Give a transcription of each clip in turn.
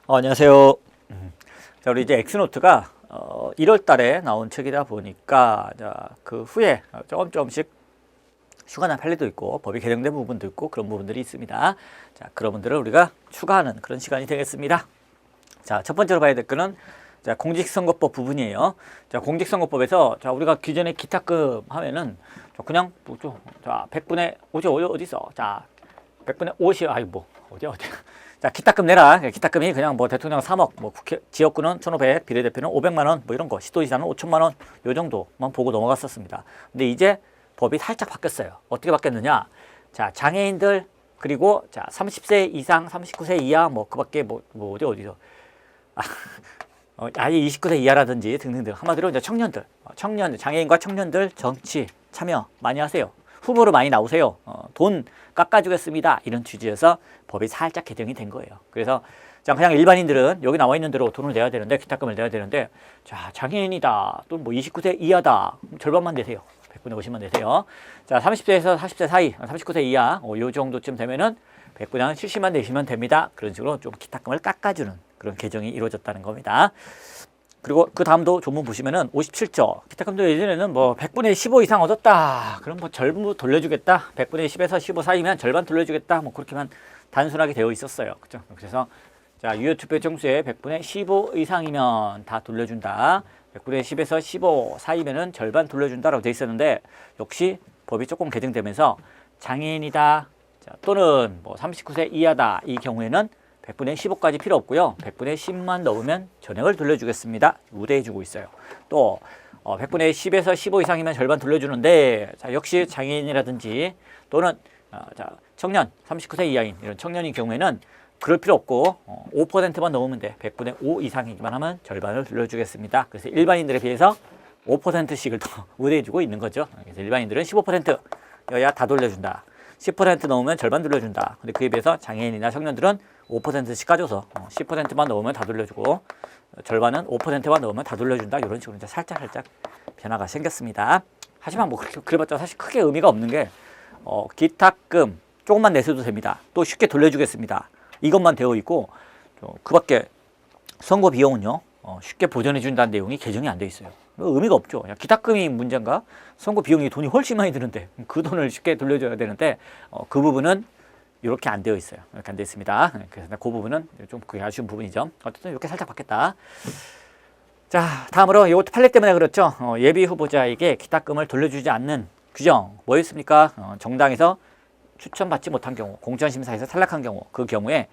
안녕하세요. 자, 우리 이제 엑스노트가 1월 달에 나온 책이다 보니까 그 후에 조금씩 휴가나 판례도 있고 법이 개정된 부분도 있고 그런 부분들이 있습니다. 자, 그런 분들을 우리가 추가하는 그런 시간이 되겠습니다. 자, 첫 번째로 봐야 될 거는 공직선거법 부분이에요. 자, 공직선거법에서 우리가 기존에 기탁금 하면은 그냥 뭐죠? 자, 100분의 50 어디 있어? 자, 100분의 50 어디야? 자, 기탁금 내라. 기탁금이 그냥 뭐 대통령 3억, 뭐 국회 지역구는 1,500, 비례대표는 500만 원, 뭐 이런 거, 시도지사는 5천만 원, 요 정도만 보고 넘어갔었습니다. 근데 이제 법이 살짝 바뀌었어요. 어떻게 바뀌었느냐? 자, 장애인들 그리고 자, 30세 이상, 39세 이하, 뭐 그밖에 어디서 아예 29세 이하라든지 등등등. 한마디로 이제 청년들, 장애인과 청년들 정치 참여 많이 하세요. 후보로 많이 나오세요. 돈 깎아주겠습니다. 이런 취지여서 법이 살짝 개정이 된 거예요. 그래서 그냥 일반인들은 여기 나와 있는 대로 돈을 내야 되는데, 기탁금을 내야 되는데, 자, 장애인이다, 또 뭐 29세 이하다, 절반만 내세요. 100분의 50만 내세요. 자, 30세에서 40세 사이, 39세 이하, 요 정도쯤 되면은 100분의 70만 내시면 됩니다. 그런 식으로 좀 기탁금을 깎아주는 그런 개정이 이루어졌다는 겁니다. 그리고 그 다음도 조문 보시면은 57조. 기탁금도 예전에는 뭐 100분의 15 이상 얻었다, 그럼 뭐 절부 돌려주겠다. 100분의 10에서 15 사이면 절반 돌려주겠다. 뭐 그렇게만 단순하게 되어 있었어요. 그죠? 그래서 자, 유효투표 정수의 100분의 15 이상이면 다 돌려준다. 100분의 10에서 15 사이면은 절반 돌려준다라고 되어 있었는데, 역시 법이 조금 개정되면서 장애인이다, 자, 또는 뭐 39세 이하다, 이 경우에는 100분의 15까지 필요 없고요. 100분의 10만 넣으면 전액을 돌려주겠습니다. 우대해주고 있어요. 또 100분의 10에서 15 이상이면 절반 돌려주는데, 자, 역시 장애인이라든지 또는 자, 청년 39세 이하인 이런 청년인 경우에는 그럴 필요 없고 5%만 넣으면 돼. 100분의 5 이상이기만 하면 절반을 돌려주겠습니다. 그래서 일반인들에 비해서 5%씩을 더 우대해주고 있는 거죠. 그래서 일반인들은 15% 여야 다 돌려준다. 10% 넣으면 절반 돌려준다. 근데 그에 비해서 장애인이나 청년들은 5%씩 까줘서 10%만 넣으면 다 돌려주고, 절반은 5%만 넣으면 다 돌려준다. 이런 식으로 이제 살짝 변화가 생겼습니다. 하지만 뭐 그래봤자 사실 크게 의미가 없는 게, 기탁금 조금만 내셔도 됩니다. 또 쉽게 돌려주겠습니다. 이것만 되어 있고, 그밖에 선거 비용은요, 쉽게 보전해 준다는 내용이 개정이 안 돼 있어요. 의미가 없죠. 기탁금이 문제인가? 선거 비용이 돈이 훨씬 많이 드는데 그 돈을 쉽게 돌려줘야 되는데, 그 부분은 이렇게 안 되어 있어요. 이렇게 안 되어 있습니다. 그래서 그 부분은 좀 그게 아쉬운 부분이죠. 어쨌든 이렇게 살짝 바뀌었다. 자, 다음으로 이것도 판례 때문에 그렇죠. 예비 후보자에게 기탁금을 돌려주지 않는 규정 뭐였습니까? 정당에서 추천받지 못한 경우, 공천심사에서 탈락한 경우, 그 경우에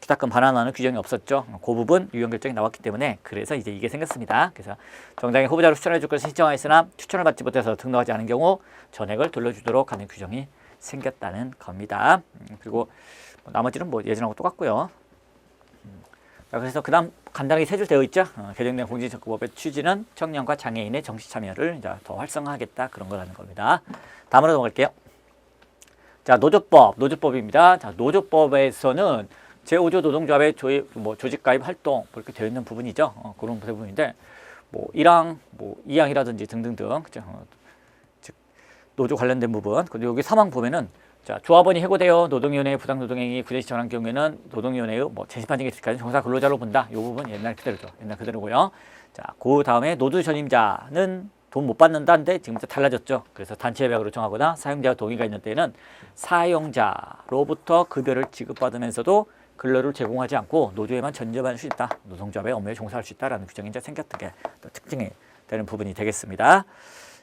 기탁금 반환하는 규정이 없었죠. 그 부분 유형 결정이 나왔기 때문에, 그래서 이제 이게 생겼습니다. 그래서 정당의 후보자로 추천해 줄 것을 신청하였으나 추천을 받지 못해서 등록하지 않은 경우 전액을 돌려주도록 하는 규정이 생겼다는 겁니다. 그리고 나머지는 뭐 예전하고 똑같고요. 자, 그래서 그 다음 간단하게 세 줄 되어 있죠. 개정된 공직선거법의 취지는 청년과 장애인의 정치 참여를 이제 더 활성화하겠다, 그런 거라는 겁니다. 다음으로 넘어갈게요. 자, 노조법입니다. 자, 노조법에서는 제5조 노동조합의 조직가입 활동 이렇게 되어 있는 부분이죠. 그런 부분인데, 뭐 1항, 뭐 2항이라든지 등등등, 그죠? 즉 노조 관련된 부분. 근데 여기 3항 보면은, 자, 조합원이 해고되어 노동위원회의 부당노동행위 구제시 정한 경우에는 노동위원회의 뭐 재심판정이 있을까지 종사 근로자로 본다. 이 부분 옛날 그대로죠. 옛날 그대로고요. 자, 그 다음에 노조 전임자는 돈 못 받는다는데 지금부터 달라졌죠. 그래서 단체 협약으로 정하거나 사용자 동의가 있는 때에는 사용자로부터 급여를 지급받으면서도 근로를 제공하지 않고 노조에만 전념할 수 있다. 노동조합의 업무에 종사할 수 있다라는 규정이 이제 생겼던 게 또 특징이 되는 부분이 되겠습니다.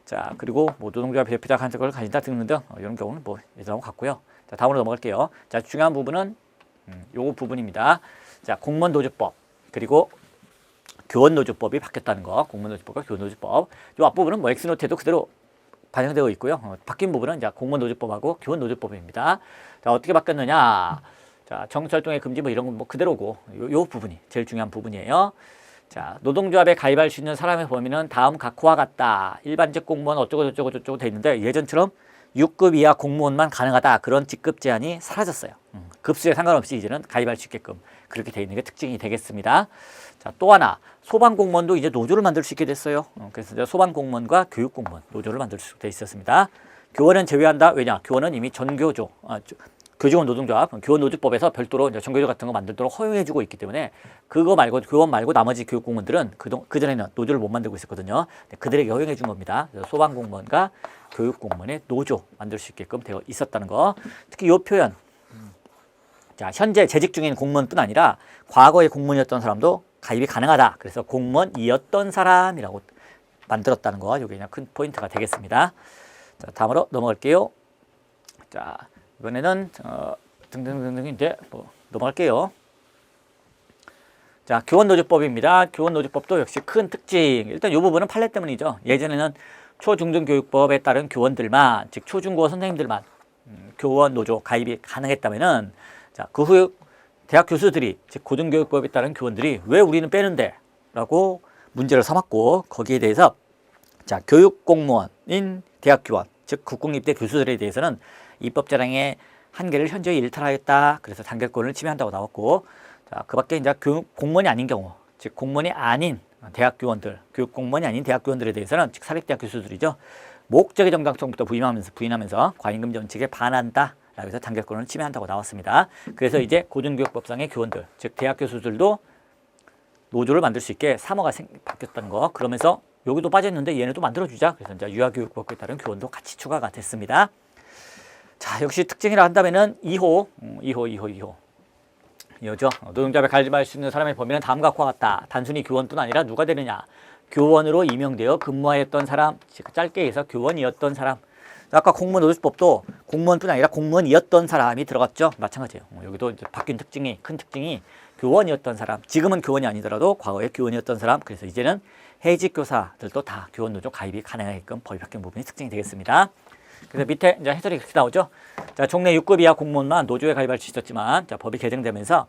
자, 그리고 뭐 노동조합 대표자 간섭을 가진다 등등 이런 경우는 뭐 예전하고 같고요. 자, 다음으로 넘어갈게요. 자, 중요한 부분은 요 부분입니다. 자, 공무원노조법 그리고 교원노조법이 바뀌었다는 거. 공무원노조법과 교원노조법. 요 앞부분은 뭐 엑스노트에도 그대로 반영되어 있고요. 바뀐 부분은 이제 공무원노조법하고 교원노조법입니다. 자, 어떻게 바뀌었느냐? 자, 정치활동의 금지 뭐 이런 건 뭐 그대로고, 요 부분이 제일 중요한 부분이에요. 자, 노동조합에 가입할 수 있는 사람의 범위는 다음 각호와 같다. 일반직 공무원 어쩌고 저쩌고 돼 있는데, 예전처럼 6급 이하 공무원만 가능하다. 그런 직급 제한이 사라졌어요. 급수에 상관없이 이제는 가입할 수 있게끔 그렇게 돼 있는 게 특징이 되겠습니다. 자, 또 하나, 소방공무원도 이제 노조를 만들 수 있게 됐어요. 그래서 이제 소방공무원과 교육공무원 노조를 만들 수 있게 돼 있었습니다. 교원은 제외한다. 왜냐? 교원은 이미 전교조, 교직원 노동조합, 교원노조법에서 별도로 이제 정규조 같은 거 만들도록 허용해주고 있기 때문에 그거 말고 교원 말고 나머지 교육공무원들은 그전에는 노조를 못 만들고 있었거든요. 그들에게 허용해준 겁니다. 소방공무원과 교육공무원의 노조 만들 수 있게끔 되어 있었다는 거. 특히 이 표현, 자 현재 재직 중인 공무원뿐 아니라 과거에 공무원이었던 사람도 가입이 가능하다. 그래서 공무원이었던 사람이라고 만들었다는 거. 이게 그냥 큰 포인트가 되겠습니다. 자 다음으로 넘어갈게요. 자 이번에는 등등등등 이제 넘어갈게요. 자 교원노조법입니다. 교원노조법도 역시 큰 특징. 일단 이 부분은 판례 때문이죠. 예전에는 초중등교육법에 따른 교원들만, 즉 초중고 선생님들만 교원노조 가입이 가능했다면은 자 그 후 대학 교수들이, 즉 고등교육법에 따른 교원들이 왜 우리는 빼는데? 라고 문제를 삼았고, 거기에 대해서 자 교육공무원인 대학교원, 즉 국공립대 교수들에 대해서는 입법자량의 한계를 현저히 일탈하였다. 그래서 단결권을 침해한다고 나왔고, 자 그밖에 이제 공무원이 아닌 경우, 즉 공무원이 아닌 대학교원들, 교육공무원이 아닌 대학교원들에 대해서는 즉 사립대학 교수들이죠. 목적의 정당성부터 부인하면서 과임금 정책에 반한다. 라고 해서 단결권을 침해한다고 나왔습니다. 그래서 이제 고등교육법상의 교원들, 즉 대학 교수들도 노조를 만들 수 있게 사모가 바뀌었다는 거. 그러면서 여기도 빠졌는데 얘네도 만들어주자. 그래서 이제 유아교육법에 따른 교원도 같이 추가가 됐습니다. 자, 역시 특징이라 한다면은 2호. 이거죠. 노동조합에 가입할 수 있는 사람의 범위는 다음과 같다. 단순히 교원뿐 아니라 누가 되느냐. 교원으로 임명되어 근무하였던 사람, 즉 짧게 해서 교원이었던 사람. 아까 공무원노조법도 공무원뿐 아니라 공무원이었던 사람이 들어갔죠. 마찬가지예요. 여기도 이제 바뀐 특징이, 큰 특징이 교원이었던 사람. 지금은 교원이 아니더라도 과거에 교원이었던 사람. 그래서 이제는 해직교사들도 다 교원노조 가입이 가능하게끔 법이 바뀐 부분이 특징이 되겠습니다. 그래서 밑에 이제 해설이 그렇게 나오죠. 자, 종래 6급 이하 공무원만 노조에 가입할 수 있었지만, 자, 법이 개정되면서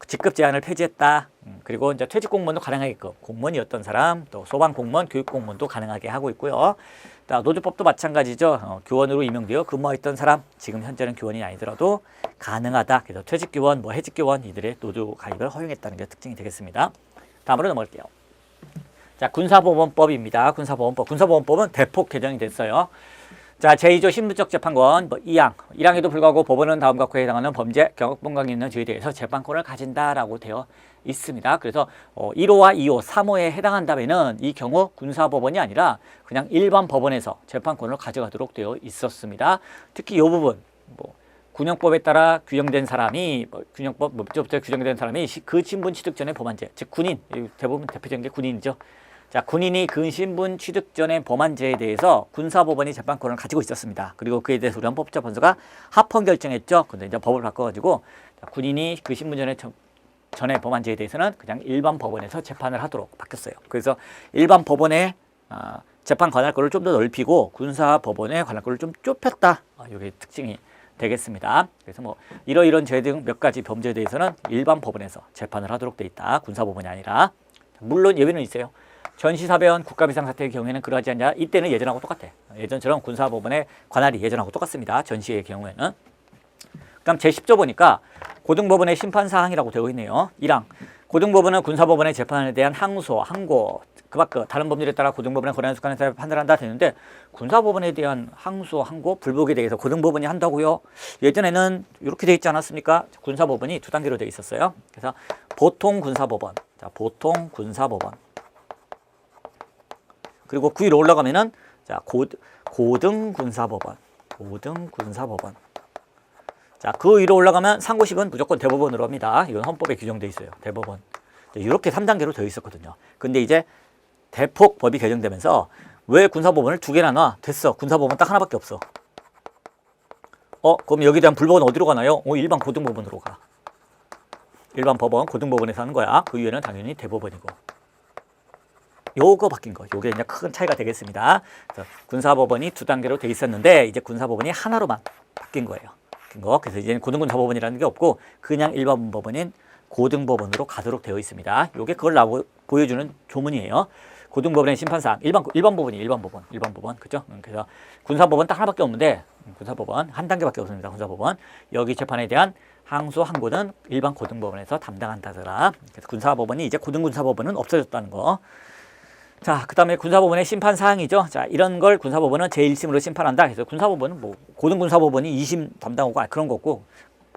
직급 제한을 폐지했다. 그리고 이제 퇴직 공무원도 가능하게끔 공무원이었던 사람, 또 소방 공무원, 교육 공무원도 가능하게 하고 있고요. 자, 노조법도 마찬가지죠. 교원으로 임명되어 근무했던 사람, 지금 현재는 교원이 아니더라도 가능하다. 그래서 퇴직 교원, 해직 교원 이들의 노조 가입을 허용했다는 게 특징이 되겠습니다. 다음으로 넘어갈게요. 자, 군사법원법입니다. 군사법원법은 대폭 개정이 됐어요. 자, 제2조 신분적 재판권 1항에도 불구하고 법원은 다음과 같이 해당하는 범죄, 경업분광이 있는 죄에 대해서 재판권을 가진다라고 되어 있습니다. 그래서 1호와 2호, 3호에 해당한다면은 이 경우 군사법원이 아니라 그냥 일반 법원에서 재판권을 가져가도록 되어 있었습니다. 특히 이 부분, 군형법에 따라 규정된 사람이 법조법에 규정된 사람이 그 신분 취득 전의 범한죄, 즉 군인, 대부분 대표적인 게 군인이죠. 자, 군인이 그 신분 취득 전의 범한죄에 대해서 군사법원이 재판권을 가지고 있었습니다. 그리고 그에 대해서 우리 헌법재판소가 합헌 결정했죠. 근데 이제 법을 바꿔가지고 군인이 그 신분 전의 범한죄에 대해서는 그냥 일반 법원에서 재판을 하도록 바뀌었어요. 그래서 일반 법원의 재판 관할권을 좀 더 넓히고 군사법원의 관할권을 좀 좁혔다. 이게 특징이 되겠습니다. 그래서 이러이런 죄 등 몇 가지 범죄에 대해서는 일반 법원에서 재판을 하도록 돼 있다. 군사법원이 아니라. 물론 예외는 있어요. 전시사변 국가비상사태의 경우에는 그러하지 않냐. 이때는 예전하고 똑같아. 예전처럼 군사법원의 관할이 예전하고 똑같습니다. 전시의 경우에는. 그다음 제10조 보니까 고등법원의 심판사항이라고 되어 있네요. 1항. 고등법원은 군사법원의 재판에 대한 항소, 항고, 그 밖 다른 법률에 따라 고등법원의 권한에 속하는 사람을 판단한다 되는데 군사법원에 대한 항소, 항고, 불복에 대해서 고등법원이 한다고요? 예전에는 이렇게 되어 있지 않았습니까? 군사법원이 두 단계로 되어 있었어요. 그래서 보통 군사법원, 자, 보통 군사법원. 그리고 그 위로 올라가면은 자, 고등군사법원. 자, 그 위로 올라가면 상고식은 무조건 대법원으로 합니다. 이건 헌법에 규정되어 있어요. 대법원. 이렇게 3단계로 되어 있었거든요. 근데 이제 대폭 법이 개정되면서 왜 군사법원을 두 개나 놔? 됐어. 군사법원 딱 하나밖에 없어. 그럼 여기에 대한 불법은 어디로 가나요? 일반 고등법원으로 가. 일반 법원, 고등법원에서 하는 거야. 그 위에는 당연히 대법원이고. 요거 바뀐 거. 요게 이제 큰 차이가 되겠습니다. 그래서 군사법원이 두 단계로 돼 있었는데 이제 군사법원이 하나로만 바뀐 거예요. 그래서 이제는 고등군사법원이라는 게 없고 그냥 일반 법원인 고등법원으로 가도록 되어 있습니다. 요게 그걸 보여주는 조문이에요. 고등법원의 심판사항, 일반 법원이 일반 법원, 그죠? 그래서 군사법원 딱 하나밖에 없는데 군사법원 한 단계밖에 없습니다. 군사법원 여기 재판에 대한 항소, 항고는 일반 고등법원에서 담당한다더라. 그래서 군사법원이 이제 고등군사법원은 없어졌다는 거. 자, 그 다음에 군사법원의 심판사항이죠. 자, 이런 걸 군사법원은 제1심으로 심판한다. 그래서 군사법원은 고등군사법원이 2심 담당하고 그런 거 없고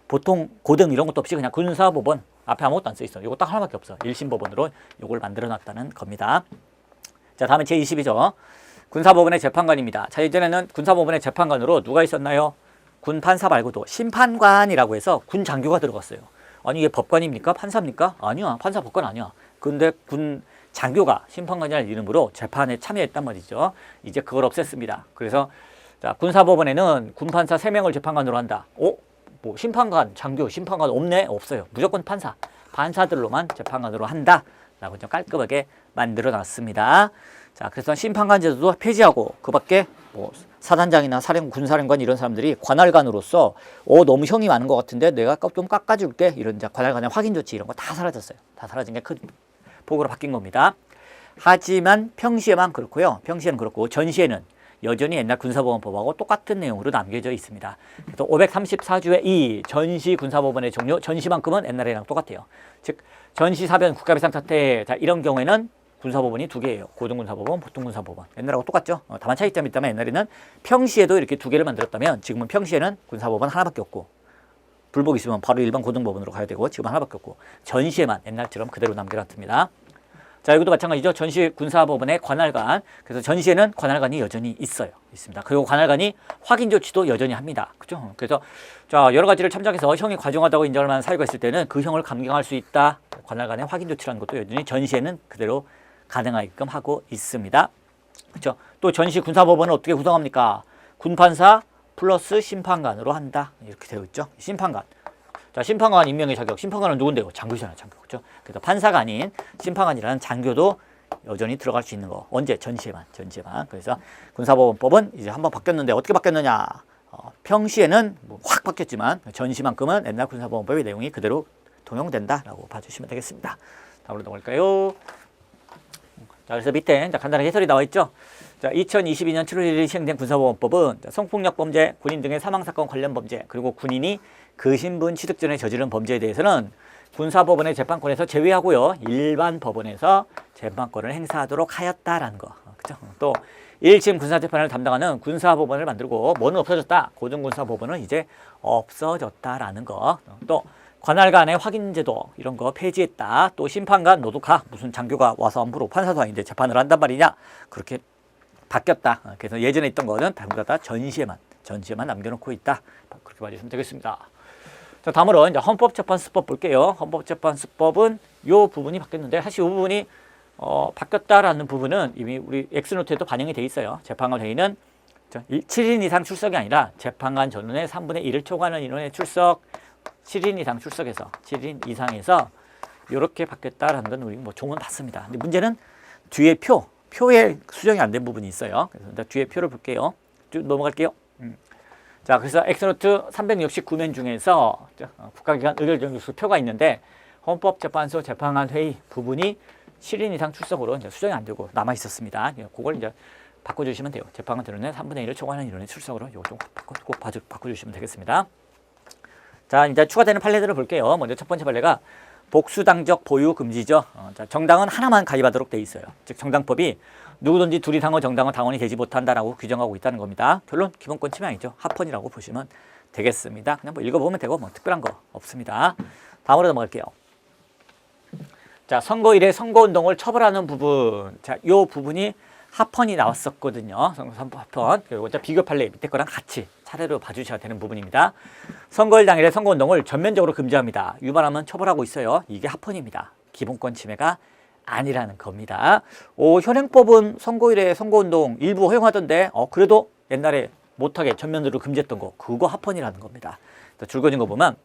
보통 고등 이런 것도 없이 그냥 군사법원 앞에 아무것도 안 써 있어. 요거 딱 하나밖에 없어. 1심 법원으로 요걸 만들어 놨다는 겁니다. 자, 다음에 제20이죠. 군사법원의 재판관입니다. 자, 이전에는 군사법원의 재판관으로 누가 있었나요? 군 판사 말고도 심판관이라고 해서 군 장교가 들어갔어요. 아니, 이게 법관입니까? 판사입니까? 아니야. 판사 법관 아니야. 근데 군 장교가 심판관이라는 이름으로 재판에 참여했단 말이죠. 이제 그걸 없앴습니다. 그래서 자, 군사법원에는 군판사 3명을 재판관으로 한다. 뭐 심판관, 장교, 심판관 없네? 없어요. 무조건 판사. 판사들로만 재판관으로 한다. 라고 좀 깔끔하게 만들어 놨습니다. 자, 그래서 심판관 제도도 폐지하고 그 밖에 뭐 사단장이나 군사령관 이런 사람들이 관할관으로서 너무 형이 많은 것 같은데 내가 좀 깎아줄게. 이런 이제 관할관의 확인 조치 이런 거 다 사라졌어요. 다 사라진 게 큰 폭으로 바뀐 겁니다. 하지만 평시에만 그렇고요. 평시에는 그렇고 전시에는 여전히 옛날 군사법원법하고 똑같은 내용으로 남겨져 있습니다. 또 534조의 2 전시 군사법원의 종류, 전시만큼은 옛날이랑 똑같아요. 즉 전시 사변 국가비상사태 자 이런 경우에는 군사법원이 2개예요. 고등군사법원, 보통군사법원. 옛날하고 똑같죠. 다만 차이점이 있다면 옛날에는 평시에도 이렇게 2개를 만들었다면 지금은 평시에는 군사법원 하나밖에 없고 불복 있으면 바로 일반 고등법원으로 가야 되고 지금 하나밖에 없고 전시에만 옛날처럼 그대로 남겨놨습니다. 자, 여기도 마찬가지죠. 전시 군사법원의 관할관. 그래서 전시에는 관할관이 여전히 있습니다. 그리고 관할관이 확인 조치도 여전히 합니다. 그죠? 그래서 자, 여러 가지를 참작해서 형이 과중하다고 인정할 만한 사유가 있을 때는 그 형을 감경할 수 있다. 관할관의 확인 조치라는 것도 여전히 전시에는 그대로 가능하게끔 하고 있습니다. 그렇죠? 또 전시 군사법원은 어떻게 구성합니까? 군판사 플러스 심판관으로 한다. 이렇게 되어 있죠. 심판관. 자, 심판관 임명의 자격. 심판관은 누군데요? 장교잖아요, 장교. 그렇죠? 그래서 판사가 아닌 심판관이라는 장교도 여전히 들어갈 수 있는 거. 언제? 전시에만. 그래서 군사법원법은 이제 한번 바뀌었는데 어떻게 바뀌었느냐? 평시에는 뭐확 바뀌었지만 전시만큼은 옛날 군사법원법의 내용이 그대로 동용된다라고 봐주시면 되겠습니다. 다음으로 넘어갈까요? 자, 그래서 밑에 간단하게 해설이 나와 있죠. 자, 2022년 7월 1일 시행된 군사법원법은 성폭력 범죄, 군인 등의 사망사건 관련 범죄, 그리고 군인이 그 신분 취득 전에 저지른 범죄에 대해서는 군사법원의 재판권에서 제외하고요. 일반 법원에서 재판권을 행사하도록 하였다라는 거. 그죠? 또 1심 군사재판을 담당하는 군사법원을 만들고 뭐는 없어졌다. 고등군사법원은 이제 없어졌다라는 거. 또 관할관의 확인제도 이런 거 폐지했다. 또 심판관 너도 가. 무슨 장교가 와서 함부로 판사도 아닌데 재판을 한단 말이냐. 그렇게 바뀌었다. 그래서 예전에 있던 거는 전부 다 전시에만 남겨놓고 있다. 그렇게 봐주시면 되겠습니다. 자, 다음으로 이제 헌법재판소법 볼게요. 헌법재판소법은 이 부분이 바뀌었는데 사실 이 부분이 바뀌었다라는 부분은 이미 우리 엑스노트에도 반영이 돼 있어요. 재판관 회의는 7인 이상 출석이 아니라 재판관 전원의 3분의 1을 초과하는 인원의 출석 7인 이상 출석해서 7인 이상에서 이렇게 바뀌었다라는 건 우리 뭐 종은 봤습니다. 근데 문제는 뒤에 표에 수정이 안 된 부분이 있어요. 그래서 뒤에 표를 볼게요. 쭉 넘어갈게요. 자, 그래서 엑스노트 369면 중에서 국가기관 의결정지수 표가 있는데 헌법재판소 재판관 회의 부분이 7인 이상 출석으로 이제 수정이 안 되고 남아 있었습니다. 그걸 이제 바꿔주시면 돼요. 재판관 전원의 3분의 1을 초과하는 인원의 출석으로 이거 좀 꼭 바꿔주시면 되겠습니다. 자, 이제 추가되는 판례들을 볼게요. 먼저 첫 번째 판례가 복수당적 보유 금지죠. 자, 정당은 하나만 가입하도록 돼 있어요. 즉 정당법이 누구든지 둘 이상의 정당은 당원이 되지 못한다라고 규정하고 있다는 겁니다. 결론 기본권 침해 아니죠. 합헌이라고 보시면 되겠습니다. 그냥 뭐 읽어보면 되고 뭐 특별한 거 없습니다. 다음으로 넘어갈게요. 자, 선거일에 선거운동을 처벌하는 부분. 자, 이 부분이 합헌이 나왔었거든요. 합헌. 그리고 비교 판례 밑에 거랑 같이 차례로 봐주셔야 되는 부분입니다. 선거일 당일에 선거운동을 전면적으로 금지합니다. 위반하면 처벌하고 있어요. 이게 합헌입니다. 기본권 침해가 아니라는 겁니다. 현행법은 선거일에 선거운동 일부 허용하던데 그래도 옛날에 못하게 전면적으로 금지했던 거 그거 합헌이라는 겁니다. 줄거진 거 보면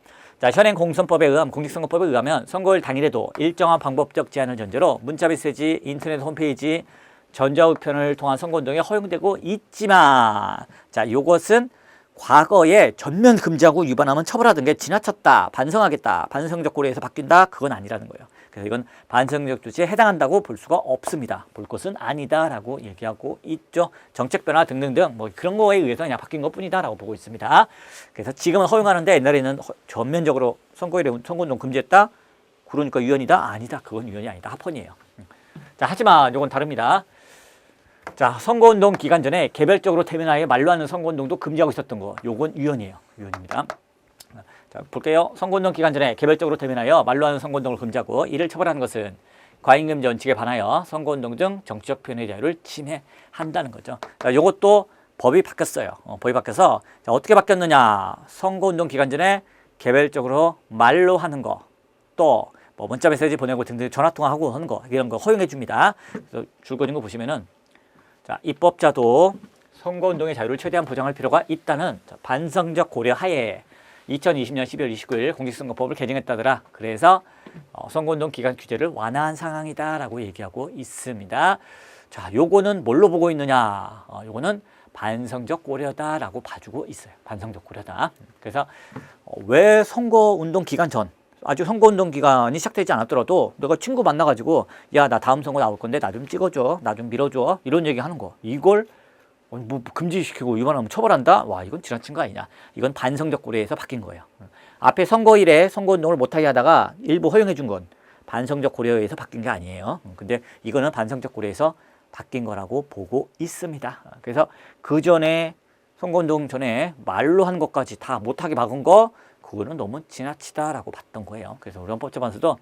자, 현행 공선법에 의하면 공직선거법에 의하면 선거일 당일에도 일정한 방법적 제한을 전제로 문자메시지, 인터넷 홈페이지, 전자우편을 통한 선거운동에 허용되고 있지만 자, 요것은 과거에 전면 금지하고 위반하면 처벌하던 게 지나쳤다, 반성하겠다, 반성적 고려에서 바뀐다, 그건 아니라는 거예요. 그래서 이건 반성적 조치에 해당한다고 볼 수가 없습니다. 볼 것은 아니다라고 얘기하고 있죠. 정책 변화 등등등 뭐 그런 거에 의해서 그냥 바뀐 것뿐이다라고 보고 있습니다. 그래서 지금은 허용하는데 옛날에는 전면적으로 선거일에 선거운동 금지했다. 그러니까 위헌이다? 아니다. 그건 위헌이 아니다. 합헌이에요. 자, 하지만 이건 다릅니다. 자, 선거운동 기간 전에 개별적으로 대면하여 말로 하는 선거운동도 금지하고 있었던 거. 요건 위헌이에요. 위헌입니다. 자, 볼게요. 선거운동 기간 전에 개별적으로 대면하여 말로 하는 선거운동을 금지하고 이를 처벌하는 것은 과잉금지 원칙에 반하여 선거운동 등 정치적 표현의 자유를 침해한다는 거죠. 자, 이것도 법이 바뀌었어요. 법이 바뀌어서 자, 어떻게 바뀌었느냐. 선거운동 기간 전에 개별적으로 말로 하는 거, 또 뭐 문자 메시지 보내고 등등 전화통화하고 하는 거, 이런 거 허용해 줍니다. 그래서 줄 그린 거 보시면은 자, 입법자도 선거운동의 자유를 최대한 보장할 필요가 있다는 반성적 고려 하에 2020년 12월 29일 공직선거법을 개정했다더라. 그래서 선거운동 기간 규제를 완화한 상황이다라고 얘기하고 있습니다. 자, 요거는 뭘로 보고 있느냐? 요거는 반성적 고려다라고 봐주고 있어요. 반성적 고려다. 그래서 왜 선거운동 기간 전, 아주 선거운동 기간이 시작되지 않았더라도 내가 친구 만나가지고 야, 나 다음 선거 나올 건데 나 좀 찍어줘, 나 좀 밀어줘, 이런 얘기 하는 거, 이걸 뭐 금지시키고 위반하면 처벌한다? 와, 이건 지나친 거 아니냐. 이건 반성적 고려에서 바뀐 거예요. 앞에 선거일에 선거운동을 못하게 하다가 일부 허용해 준 건 반성적 고려에 의해서 바뀐 게 아니에요. 근데 이거는 반성적 고려에서 바뀐 거라고 보고 있습니다. 그래서 그 전에 선거운동 전에 말로 한 것까지 다 못하게 막은 거, 그거는 너무 지나치다라고 봤던 거예요. 그래서 우리 헌법재판소도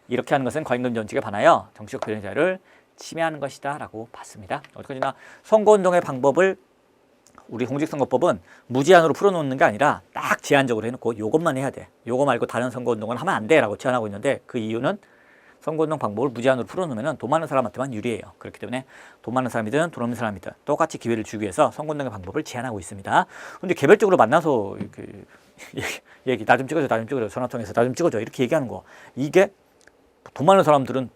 이렇게 하는 것은 과잉금지 원칙에 반하여 정치적 표현의 자유를 침해하는 것이다 라고 봤습니다. 어쨌거나 선거운동의 방법을 우리 공직선거법은 무제한으로 풀어놓는 게 아니라 딱 제한적으로 해놓고 요것만 해야 돼. 요거 말고 다른 선거운동은 하면 안 돼 라고 제한하고 있는데, 그 이유는 선거운동 방법을 무제한으로 풀어놓으면 돈 많은 사람한테만 유리해요. 그렇기 때문에 돈 많은 사람이든 돈 없는 사람이든 똑같이 기회를 주기 위해서 선거운동의 방법을 제한하고 있습니다. 근데 개별적으로 만나서 이렇게 얘기 나 좀 찍어줘, 나 좀 찍어줘, 전화 통해서 나 좀 찍어줘 이렇게 얘기하는 거, 이게 돈 많은 사람들은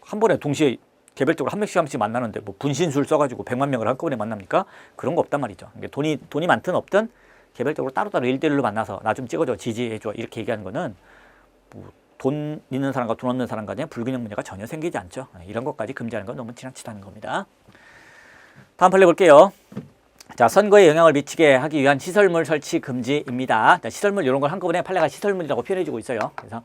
한 번에 동시에 개별적으로 한 명씩 만나는데 뭐 분신술 써가지고 100만 명을 한꺼번에 만납니까? 그런 거 없단 말이죠. 그러니까 돈이 많든 없든 개별적으로 따로따로 1대1로 만나서 나 좀 찍어줘, 지지해줘 이렇게 얘기하는 거는 뭐 돈 있는 사람과 돈 없는 사람 간에 불균형 문제가 전혀 생기지 않죠. 이런 것까지 금지하는 건 너무 지나치다는 겁니다. 다음 판례 볼게요. 자, 선거에 영향을 미치게 하기 위한 시설물 설치 금지입니다. 자, 시설물 이런 걸 한꺼번에 판례가 시설물이라고 표현해주고 있어요. 그래서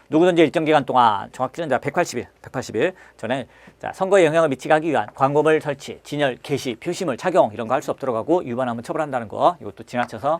누구든지 일정 기간 동안, 정확히는 180일 전에 자, 선거에 영향을 미치게 하기 위한 광고물 설치, 진열, 게시, 표시물 착용 이런 거 할 수 없도록 하고 위반하면 처벌한다는 거, 이것도 지나쳐서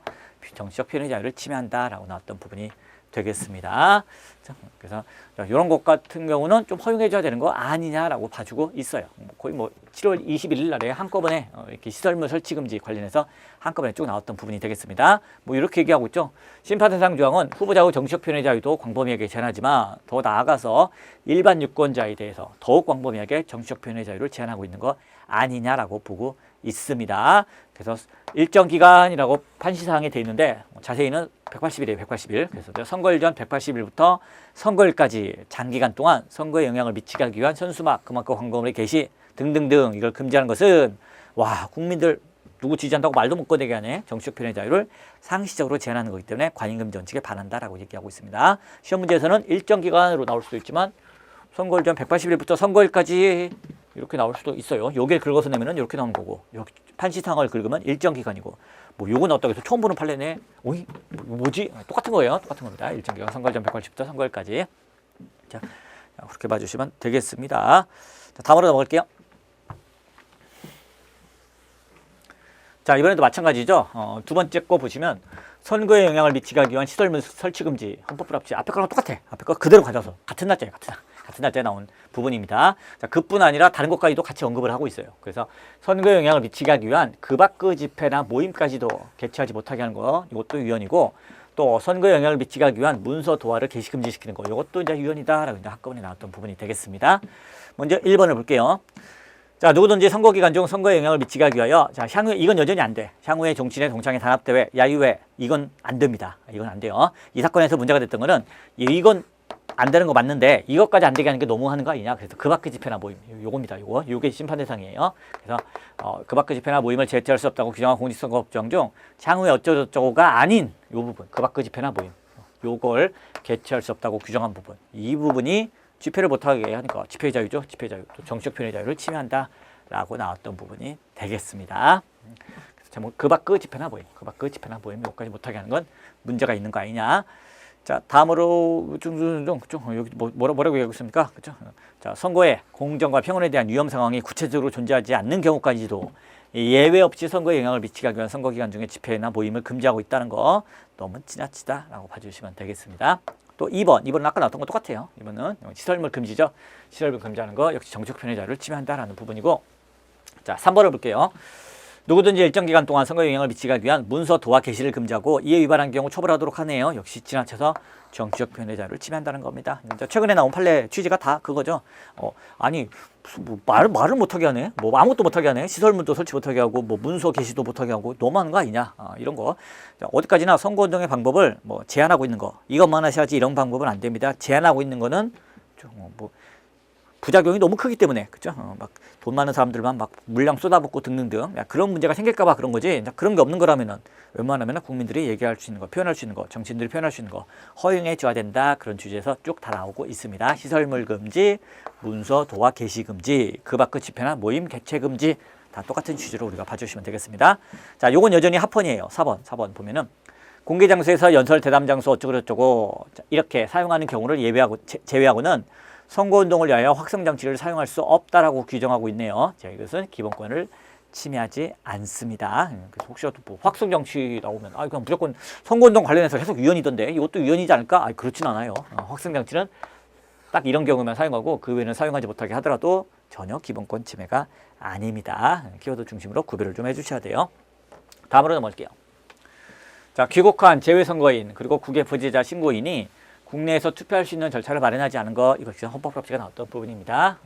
정치적 표현의 자유를 침해한다라고 나왔던 부분이 되겠습니다. 자, 그래서 이런 것 같은 경우는 좀 허용해줘야 되는 거 아니냐라고 봐주고 있어요. 거의 뭐 7월 21일 날에 한꺼번에 이렇게 시설물 설치 금지 관련해서 한꺼번에 쭉 나왔던 부분이 되겠습니다. 뭐 이렇게 얘기하고 있죠. 심판 대상 조항은 후보자의 정치적 표현의 자유도 광범위하게 제한하지만 더 나아가서 일반 유권자에 대해서 더욱 광범위하게 정치적 표현의 자유를 제한하고 있는 거 아니냐라고 보고 있습니다. 그래서 일정 기간이라고 판시사항에 돼 있는데 자세히는 180일이에요. 180일. 그래서 선거일 전 180일부터 선거일까지 장기간 동안 선거에 영향을 미치게 하기 위한 현수막, 그만큼 광고물의 게시 등등등 이걸 금지하는 것은 와, 국민들 누구 지지한다고 말도 못 꺼내게 하네. 정치적 표현의 자유를 상시적으로 제한하는 거기 때문에 관임금지 원칙에 반한다라고 얘기하고 있습니다. 시험 문제에서는 일정 기간으로 나올 수도 있지만 선거일 전 180일부터 선거일까지 이렇게 나올 수도 있어요. 요게 긁어서 내면은 이렇게 나오는 거고, 판시상을 긁으면 일정 기간이고, 뭐 요거 나왔다고 해서 처음 보는 판례네. 오이 뭐지? 똑같은 거예요. 똑같은 겁니다. 일정 기간, 선거일 전 180일부터 선거일까지. 자, 그렇게 봐주시면 되겠습니다. 자, 다음으로 넘어갈게요. 자, 이번에도 마찬가지죠. 두 번째 거 보시면 선거에 영향을 미치게 하기 위한 시설물 설치 금지, 헌법 불합치. 앞에 거랑 똑같아. 앞에 거 그대로 가져서 같은 날짜에 나온 부분입니다. 자, 그뿐 아니라 다른 것까지도 같이 언급을 하고 있어요. 그래서 선거에 영향을 미치게 하기 위한 그 밖의 집회나 모임까지도 개최하지 못하게 하는 거, 이것도 위헌이고, 또 선거에 영향을 미치게 하기 위한 문서 도화를 게시 금지시키는 거, 이것도 이제 위헌이다라고 이제 한꺼번에 나왔던 부분이 되겠습니다. 먼저 1번을 볼게요. 자, 누구든지 선거 기간 중 선거에 영향을 미치게 하기 위하여, 자, 향후에 이건 여전히 안 돼. 향후에 정치인의 동창회 단합대회, 야유회, 이건 안 됩니다. 이건 안 돼요. 이 사건에서 문제가 됐던 거는 이건 안 되는 거 맞는데 이것까지 안 되게 하는 게 너무 하는 거 아니냐. 그래서 그 밖의 집회나 모임, 요겁니다. 요게 심판 대상이에요. 그래서 그 밖의 집회나 모임을 제재할 수 없다고 규정한 공직선거법 조항 중 향후에 어쩌고저쩌고가 아닌 요 부분, 그 밖의 집회나 모임, 요걸 개최할 수 없다고 규정한 부분, 이 부분이 집회를 못하게 하니까 집회의 자유죠. 집회의 자유, 또 정치적 표현의 자유를 침해한다라고 나왔던 부분이 되겠습니다. 그래서 그 밖의 집회나 모임, 그 밖의 집회나 모임 요까지 못하게 하는 건 문제가 있는 거 아니냐. 자, 다음으로 여기 뭐라고 얘기하고 있습니까? 그렇죠? 자, 선거에 공정과 평온에 대한 위험 상황이 구체적으로 존재하지 않는 경우까지도 예외 없이 선거에 영향을 미치기 위한 선거기간 중에 집회나 모임을 금지하고 있다는 거 너무 지나치다라고 봐주시면 되겠습니다. 또 2번은 아까 나왔던 거 똑같아요. 2번은 시설물 금지죠. 시설물 금지하는 거 역시 정치적 편의 자유를 침해한다라는 부분이고, 자 3번을 볼게요. 누구든지 일정 기간 동안 선거에 영향을 미치기 위한 문서 도와 게시를 금지하고 이에 위반한 경우 처벌하도록 하네요. 역시 지나쳐서 정치적 편의 자유를 침해한다는 겁니다. 최근에 나온 판례 취지가 다 그거죠. 아니 뭐 말을 못하게 하네. 뭐 아무것도 못하게 하네. 시설물도 설치 못하게 하고 뭐 문서 게시도 못하게 하고 너무한 거 아니냐. 이런 거. 자, 어디까지나 선거운동의 방법을 뭐 제한하고 있는 거. 이것만 하셔야지 이런 방법은 안 됩니다. 제한하고 있는 거는 좀 뭐 부작용이 너무 크기 때문에, 그죠? 막 돈 많은 사람들만 막 물량 쏟아붓고 등등등, 그런 문제가 생길까봐 그런 거지. 그런 게 없는 거라면은 웬만하면 국민들이 얘기할 수 있는 거, 표현할 수 있는 거, 정치인들이 표현할 수 있는 거 허용해 줘야 된다. 그런 주제에서 쭉 다 나오고 있습니다. 시설물 금지, 문서 도와 게시 금지, 그 밖의 집회나 모임 개최 금지, 다 똑같은 취지로 우리가 봐주시면 되겠습니다. 자, 요건 여전히 합헌이에요. 4번 보면은 공개 장소에서 연설 대담 장소 어쩌고저쩌고 이렇게 사용하는 경우를 제외하고는 선거운동을 위하여 확성장치를 사용할 수 없다라고 규정하고 있네요. 자, 이것은 기본권을 침해하지 않습니다. 그래서 혹시라도 뭐 확성장치 나오면 그냥 무조건 선거운동 관련해서 계속 위헌이던데 이것도 위헌이지 않을까? 그렇진 않아요. 확성장치는 딱 이런 경우만 사용하고 그 외에는 사용하지 못하게 하더라도 전혀 기본권 침해가 아닙니다. 키워드 중심으로 구별을 좀 해주셔야 돼요. 다음으로 넘어갈게요. 자, 귀국한 재외선거인 그리고 국외 부재자 신고인이 국내에서 투표할 수 있는 절차를 마련하지 않은 거, 이거 지금 헌법합치가 나왔던 부분입니다.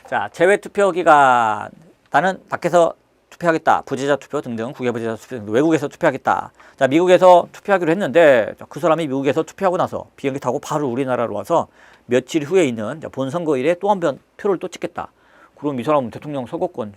자, 재외 투표 기간, 나는 밖에서 투표하겠다, 부재자 투표 등등, 국외 부재자 투표 등등, 외국에서 투표하겠다. 자, 미국에서 투표하기로 했는데 그 사람이 미국에서 투표하고 나서 비행기 타고 바로 우리나라로 와서 며칠 후에 있는 본선거일에 또 한 번 표를 또 찍겠다. 그럼 이 사람은 대통령 선거권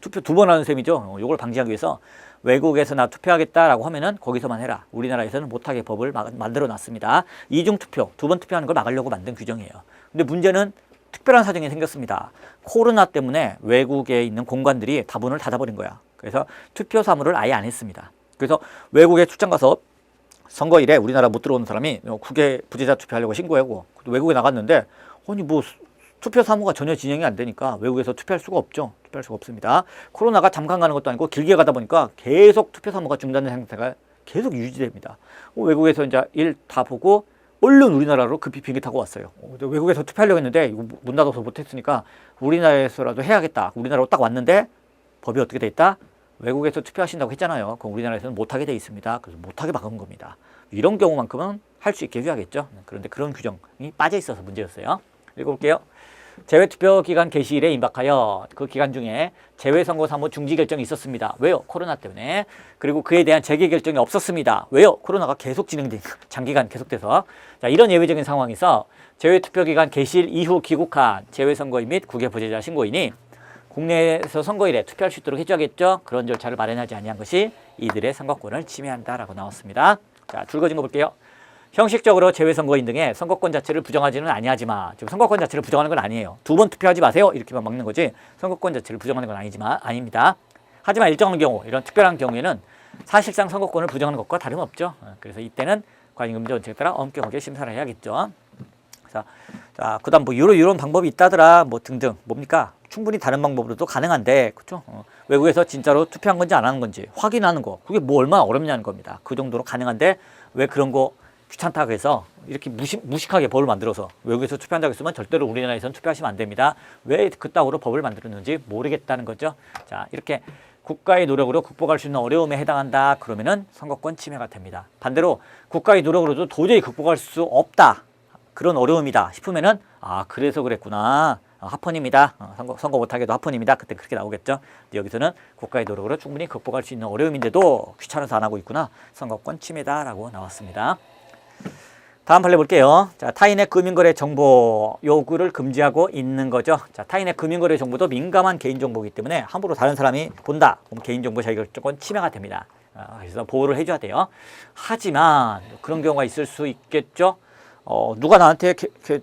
투표 2번 하는 셈이죠. 이걸 방지하기 위해서 외국에서 나 투표하겠다라고 하면은 거기서만 해라. 우리나라에서는 못하게 법을 만들어 놨습니다. 이중 투표, 2번 투표하는 걸 막으려고 만든 규정이에요. 근데 문제는 특별한 사정이 생겼습니다. 코로나 때문에 외국에 있는 공관들이 다 문을 닫아버린 거야. 그래서 투표 사무를 아예 안 했습니다. 그래서 외국에 출장 가서 선거일에 우리나라 못 들어오는 사람이 국외 부재자 투표하려고 신고하고 외국에 나갔는데 아니 뭐 투표 사무가 전혀 진행이 안 되니까 외국에서 투표할 수가 없죠. 투표할 수가 없습니다. 코로나가 잠깐 가는 것도 아니고 길게 가다 보니까 계속 투표 사무가 중단된 상태가 계속 유지됩니다. 외국에서 이제 일 다 보고 얼른 우리나라로 급히 비행기 타고 왔어요. 외국에서 투표하려고 했는데 이거 문 닫아서 못했으니까 우리나라에서라도 해야겠다. 우리나라로 딱 왔는데 법이 어떻게 돼 있다? 외국에서 투표하신다고 했잖아요. 그럼 우리나라에서는 못하게 돼 있습니다. 그래서 못하게 막은 겁니다. 이런 경우만큼은 할 수 있게 해줘야겠죠. 그런데 그런 규정이 빠져 있어서 문제였어요. 읽어볼게요. 재외투표 기간 개시일에 임박하여 그 기간 중에 재외선거 사무 중지 결정이 있었습니다. 왜요? 코로나 때문에. 그리고 그에 대한 재개 결정이 없었습니다. 왜요? 코로나가 계속 진행되니까 장기간 계속돼서. 자, 이런 예외적인 상황에서 재외투표 기간 개시일 이후 귀국한 재외선거인 및 국외 부재자 신고인이 국내에서 선거일에 투표할 수 있도록 해줘야겠죠. 그런 절차를 마련하지 아니한 것이 이들의 선거권을 침해한다라고 나왔습니다. 자, 줄거진 거 볼게요. 형식적으로 재외선거인 등의 선거권 자체를 부정하지는 아니하지만, 지금 선거권 자체를 부정하는 건 아니에요. 2번 투표하지 마세요 이렇게만 막는 거지 선거권 자체를 부정하는 건 아닙니다. 하지만 일정한 경우, 이런 특별한 경우에는 사실상 선거권을 부정하는 것과 다름없죠. 그래서 이때는 관임금지 원칙에 따라 엄격하게 심사를 해야겠죠. 자, 그다음 뭐 이런 방법이 있다더라 뭐 등등 뭡니까? 충분히 다른 방법으로도 가능한데, 그렇죠? 외국에서 진짜로 투표한 건지 안 하는 건지 확인하는 거, 그게 뭐 얼마나 어렵냐는 겁니다. 그 정도로 가능한데 왜 그런 거 귀찮다고 해서 이렇게 무식하게 법을 만들어서 외국에서 투표한다고 했으면 절대로 우리나라에서는 투표하시면 안 됩니다. 왜 그따구로 법을 만들었는지 모르겠다는 거죠. 자, 이렇게 국가의 노력으로 극복할 수 있는 어려움에 해당한다 그러면은 선거권 침해가 됩니다. 반대로 국가의 노력으로도 도저히 극복할 수 없다, 그런 어려움이다 싶으면은 그래서 그랬구나, 합헌입니다. 선거 못하게도 합헌입니다. 그때 그렇게 나오겠죠. 근데 여기서는 국가의 노력으로 충분히 극복할 수 있는 어려움인데도 귀찮아서 안 하고 있구나, 선거권 침해다라고 나왔습니다. 다음 판례 볼게요. 자, 타인의 금융거래 정보 요구를 금지하고 있는 거죠. 자, 타인의 금융거래 정보도 민감한 개인정보이기 때문에 함부로 다른 사람이 본다, 그럼 개인정보 자기결정권 침해가 됩니다. 그래서 보호를 해줘야 돼요. 하지만 그런 경우가 있을 수 있겠죠. 누가 나한테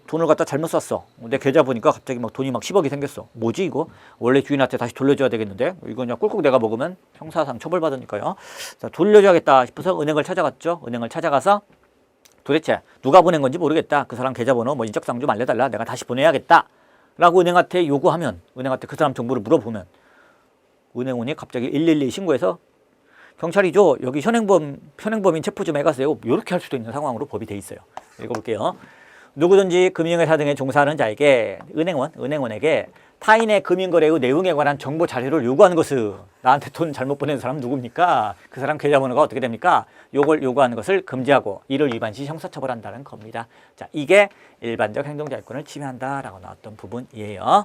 돈을 갖다 잘못 쐈어. 내 계좌 보니까 갑자기 막 돈이 막 10억이 생겼어. 뭐지 이거? 원래 주인한테 다시 돌려줘야 되겠는데 이거 그냥 꿀꺽 내가 먹으면 형사상 처벌받으니까요. 자, 돌려줘야겠다 싶어서 은행을 찾아갔죠. 은행을 찾아가서 도대체 누가 보낸 건지 모르겠다, 그 사람 계좌번호 뭐 인적사항 좀 알려달라, 내가 다시 보내야겠다 라고 은행한테 요구하면, 은행한테 그 사람 정보를 물어보면 은행원이 갑자기 112 신고해서 경찰이죠. 여기 현행범인 체포 좀 해가세요. 이렇게 할 수도 있는 상황으로 법이 돼 있어요. 읽어볼게요. 누구든지 금융회사 등에 종사하는 자에게 은행원에게 타인의 금융거래의 내용에 관한 정보 자료를 요구하는 것은 나한테 돈 잘못 보낸 사람 누굽니까? 그 사람 계좌번호가 어떻게 됩니까? 요걸 요구하는 것을 금지하고 이를 위반 시 형사처벌한다는 겁니다. 자, 이게 일반적 행정자유권을 침해한다라고 나왔던 부분이에요.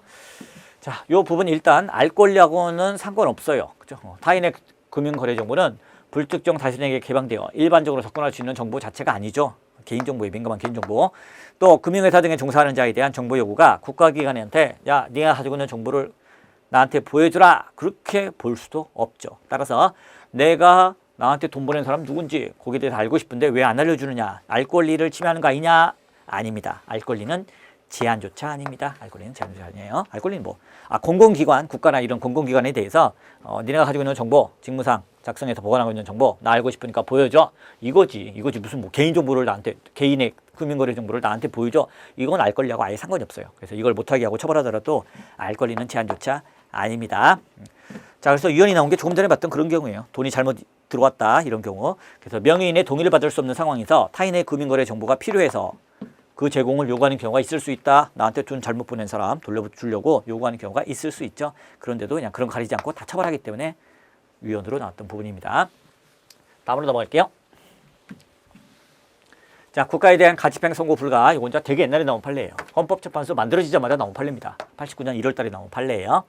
자, 요 부분 일단 알 권리하고는 상관없어요. 그죠? 타인의 금융거래 정보는 불특정 다수에게 개방되어 일반적으로 접근할 수 있는 정보 자체가 아니죠. 개인정보에 민감한 개인정보. 또 금융회사 등에 종사하는 자에 대한 정보 요구가 국가기관한테 야, 네가 가지고 있는 정보를 나한테 보여주라. 그렇게 볼 수도 없죠. 따라서 내가 나한테 돈 보낸 사람 누군지 거기에 대해서 알고 싶은데 왜 안 알려주느냐. 알 권리를 침해하는 거 아니냐. 아닙니다. 알 권리는 제한조차 아닙니다. 알 권리는 제한조차 아니에요. 알 권리는 뭐? 공공기관, 국가나 이런 공공기관에 대해서 니네가 가지고 있는 정보, 직무상 작성해서 보관하고 있는 정보 나 알고 싶으니까 보여줘. 이거지 무슨 뭐 개인정보를 나한테 개인의 금융거래 정보를 나한테 보여줘. 이건 알 권리하고 아예 상관이 없어요. 그래서 이걸 못하게 하고 처벌하더라도 알 권리는 제한조차 아닙니다. 자, 그래서 유언이 나온 게 조금 전에 봤던 그런 경우예요. 돈이 잘못 들어왔다 이런 경우. 그래서 명의인의 동의를 받을 수 없는 상황에서 타인의 금융거래 정보가 필요해서 그 제공을 요구하는 경우가 있을 수 있다. 나한테 돈 잘못 보낸 사람 돌려주려고 요구하는 경우가 있을 수 있죠. 그런데도 그냥 그런 거 가리지 않고 다 처벌하기 때문에 위헌으로 나왔던 부분입니다. 다음으로 넘어갈게요. 자, 국가에 대한 가집행 선고 불가. 이건 진짜 되게 옛날에 나온 판례예요. 헌법재판소 만들어지자마자 나온 판례입니다. 89년 1월 달에 나온 판례예요.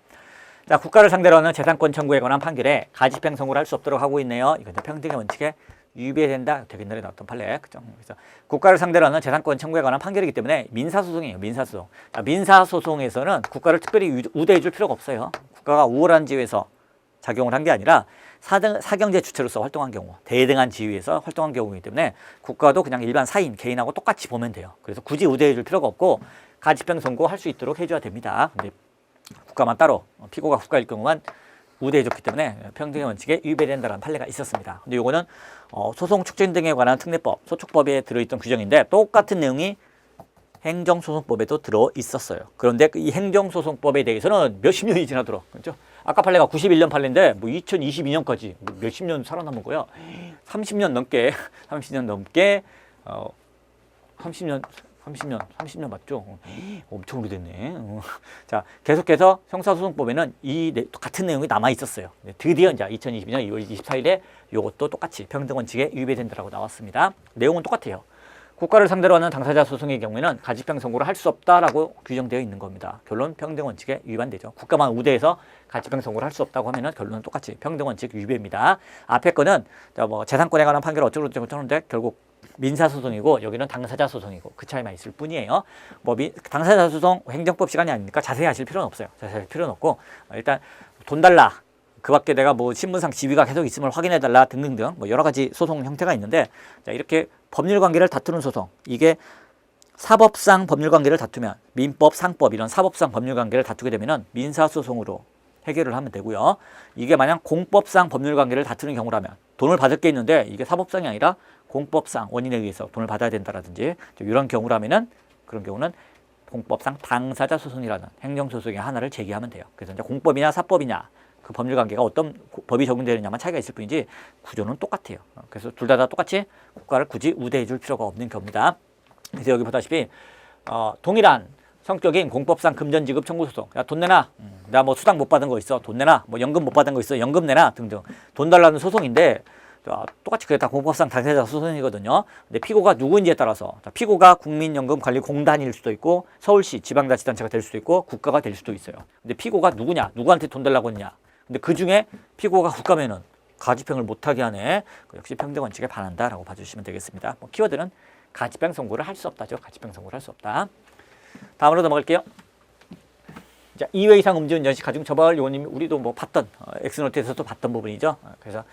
자, 국가를 상대로 하는 재산권 청구에 관한 판결에 가집행 선고를 할 수 없도록 하고 있네요. 이건 평등의 원칙에 위배된다. 되게 옛날에 나왔던 판례. 그죠? 그래서 국가를 상대로 하는 재산권 청구에 관한 판결이기 때문에 민사소송이에요. 민사소송. 자, 민사소송에서는 국가를 특별히 우대해 줄 필요가 없어요. 국가가 우월한 지위에서 작용을 한 게 아니라 사경제 주체로서 활동한 경우, 대등한 지위에서 활동한 경우이기 때문에 국가도 그냥 일반 사인, 개인하고 똑같이 보면 돼요. 그래서 굳이 우대해 줄 필요가 없고 가집행 선고할 수 있도록 해줘야 됩니다. 근데 국가만 따로, 피고가 국가일 경우만 우대해 줬기 때문에 평등의 원칙에 위배된다는 판례가 있었습니다. 근데 요거는 소송 촉진 등에 관한 특례법, 소촉법에 들어있던 규정인데 똑같은 내용이 행정소송법에도 들어 있었어요. 그런데 이 행정소송법에 대해서는 몇십 년이 지나도록, 그렇죠? 아까 판례가 91년 판례인데 뭐 2022년까지 몇십 년 살아남은 거야. 30년 넘게 30년 맞죠? 엄청 오래됐네. 자, 계속해서 형사소송법에는 이 같은 내용이 남아 있었어요. 드디어 이제 2022년 2월 24일에 이것도 똑같이 평등원칙에 위배된다라고 나왔습니다. 내용은 똑같아요. 국가를 상대로 하는 당사자 소송의 경우에는 가집행 선고를 할 수 없다라고 규정되어 있는 겁니다. 결론 평등원칙에 위반되죠. 국가만 우대해서 가집행 선고를 할 수 없다고 하면은 결론은 똑같이 평등원칙 위배입니다. 앞에 거는 뭐 재산권에 관한 판결 어쩌고 저쩌고 하는데 결국 민사소송이고 여기는 당사자 소송이고 그 차이만 있을 뿐이에요. 뭐 당사자 소송 행정법 시간이 아니니까 자세히 하실 필요는 없어요. 자세히 할 필요는 없고 일단 돈 달라. 그 밖에 내가 뭐 신분상 지위가 계속 있음을 확인해 달라 등등등 뭐 여러 가지 소송 형태가 있는데 자, 이렇게 법률 관계를 다투는 소송 이게 사법상 법률 관계를 다투면 민법, 상법 이런 사법상 법률 관계를 다투게 되면은 민사소송으로 해결을 하면 되고요. 이게 만약 공법상 법률 관계를 다투는 경우라면 돈을 받을 게 있는데 이게 사법상이 아니라 공법상 원인에 의해서 돈을 받아야 된다라든지 이런 경우라면은 그런 경우는 공법상 당사자 소송이라는 행정소송의 하나를 제기하면 돼요. 그래서 이제 공법이냐 사법이냐 그 법률 관계가 어떤 법이 적용되느냐만 차이가 있을 뿐이지 구조는 똑같아요. 그래서 둘 다 똑같이 국가를 굳이 우대해 줄 필요가 없는 겁니다. 그래서 여기 보다시피 동일한 성격인 공법상 금전지급 청구소송. 야, 돈 내놔. 나 뭐 수당 못 받은 거 있어. 돈 내놔. 뭐 연금 못 받은 거 있어. 연금 내놔. 등등. 돈 달라는 소송인데 똑같이 그게 다 공법상 당사자 소송이거든요. 근데 피고가 누구인지에 따라서 피고가 국민연금관리공단일 수도 있고 서울시 지방자치단체가 될 수도 있고 국가가 될 수도 있어요. 근데 피고가 누구냐? 누구한테 돈 달라고 했냐? 근데 그중에 피고가 국가면은 가집행을 못하게 하네. 역시 평등원칙에 반한다라고 봐주시면 되겠습니다. 뭐 키워드는 가집행 선고를 할 수 없다죠. 가집행 선고를 할 수 없다. 다음으로 넘어갈게요. 자, 2회 이상 음주운전 시 가중처벌 요원님이 우리도 뭐 봤던 엑스노트에서도 봤던 부분이죠. 그래서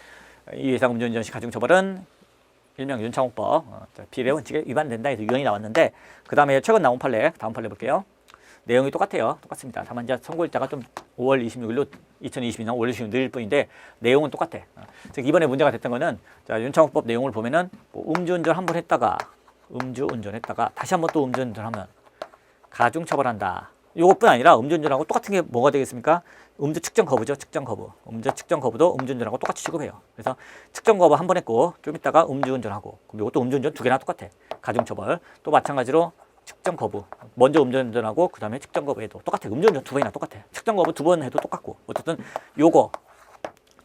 2회 이상 음주운전 시 가중처벌은 일명 윤창호법 비례 원칙에 위반된다 해서 유언이 나왔는데 그 다음에 최근 나온 판례 다음 판례 볼게요. 내용이 똑같아요. 똑같습니다. 다만 이제 선고일자가 좀 5월 26일로 2022년 5월 26일 느릴 뿐인데 내용은 똑같아. 즉 이번에 문제가 됐던 거는 자, 윤창호법 내용을 보면은 뭐 음주운전 한 번 했다가 다시 한 번 또 음주운전하면 가중처벌한다. 이것뿐 아니라 음주운전하고 똑같은 게 뭐가 되겠습니까? 음주 측정 거부죠. 측정 거부. 음주 측정 거부도 음주운전하고 똑같이 취급해요. 그래서 측정 거부 한 번 했고 좀 이따가 음주운전하고 그럼 이것도 음주운전 두 개나 똑같아. 가중처벌. 또 마찬가지로 측정 거부. 먼저 음주운전하고 그 다음에 측정 거부해도 똑같아. 음주운전 두 번이나 똑같아. 측정 거부 두 번 해도 똑같고 어쨌든 요거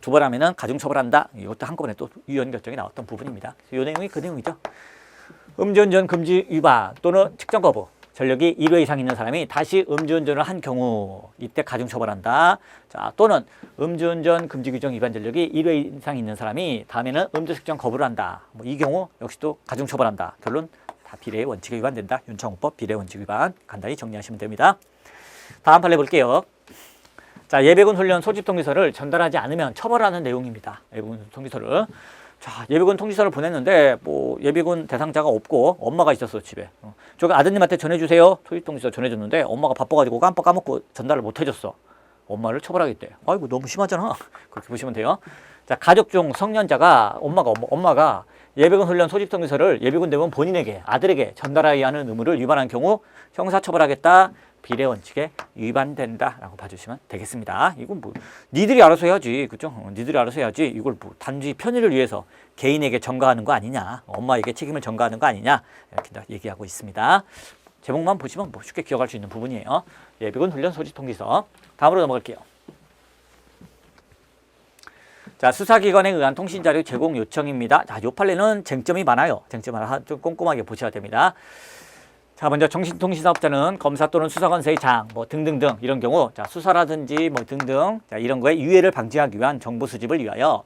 두 번 하면은 가중처벌한다. 이것도 한꺼번에 또 위헌 결정이 나왔던 부분입니다. 이 내용이 그 내용이죠. 음주운전 금지 위반 또는 측정 거부. 전력이 1회 이상 있는 사람이 다시 음주운전을 한 경우 이때 가중처벌한다. 자, 또는 음주운전 금지 규정 위반 전력이 1회 이상 있는 사람이 다음에는 음주 측정 거부를 한다. 뭐 이 경우 역시 또 가중처벌한다. 결론 다 비례의 원칙에 위반된다. 윤창호법 비례 원칙 위반 간단히 정리하시면 됩니다. 다음 판례 볼게요. 자, 예비군 훈련 소집 통지서를 전달하지 않으면 처벌하는 내용입니다. 예비군 통지서를. 자, 예비군 통지서를 보냈는데 뭐 예비군 대상자가 없고 엄마가 있었어 집에. 저기 아드님한테 전해주세요. 소집 통지서 전해줬는데 엄마가 바빠가지고 깜빡 까먹고 전달을 못 해줬어. 엄마를 처벌하겠대. 아이고 너무 심하잖아. 그렇게 보시면 돼요. 자, 가족 중 성년자가 엄마가 예비군 훈련 소집 통지서를 예비군 대원 본인에게 아들에게 전달하여야 하는 의무를 위반한 경우 형사처벌하겠다. 비례 원칙에 위반된다라고 봐주시면 되겠습니다. 이건 뭐 니들이 알아서 해야지, 그죠? 니들이 알아서 해야지. 이걸 뭐 단지 편의를 위해서 개인에게 전가하는 거 아니냐, 엄마에게 책임을 전가하는 거 아니냐 이렇게 얘기하고 있습니다. 제목만 보시면 뭐 쉽게 기억할 수 있는 부분이에요. 예비군 훈련 소집 통지서. 다음으로 넘어갈게요. 자, 수사기관에 의한 통신자료 제공 요청입니다. 자, 요 판례는 쟁점이 많아요. 쟁점 하나 좀 꼼꼼하게 보셔야 됩니다. 자, 먼저 정신통신사업자는 검사 또는 수사관서의 장, 뭐 등등등 이런 경우, 자, 수사라든지 뭐 등등, 자, 이런 거에 유해를 방지하기 위한 정보 수집을 위하여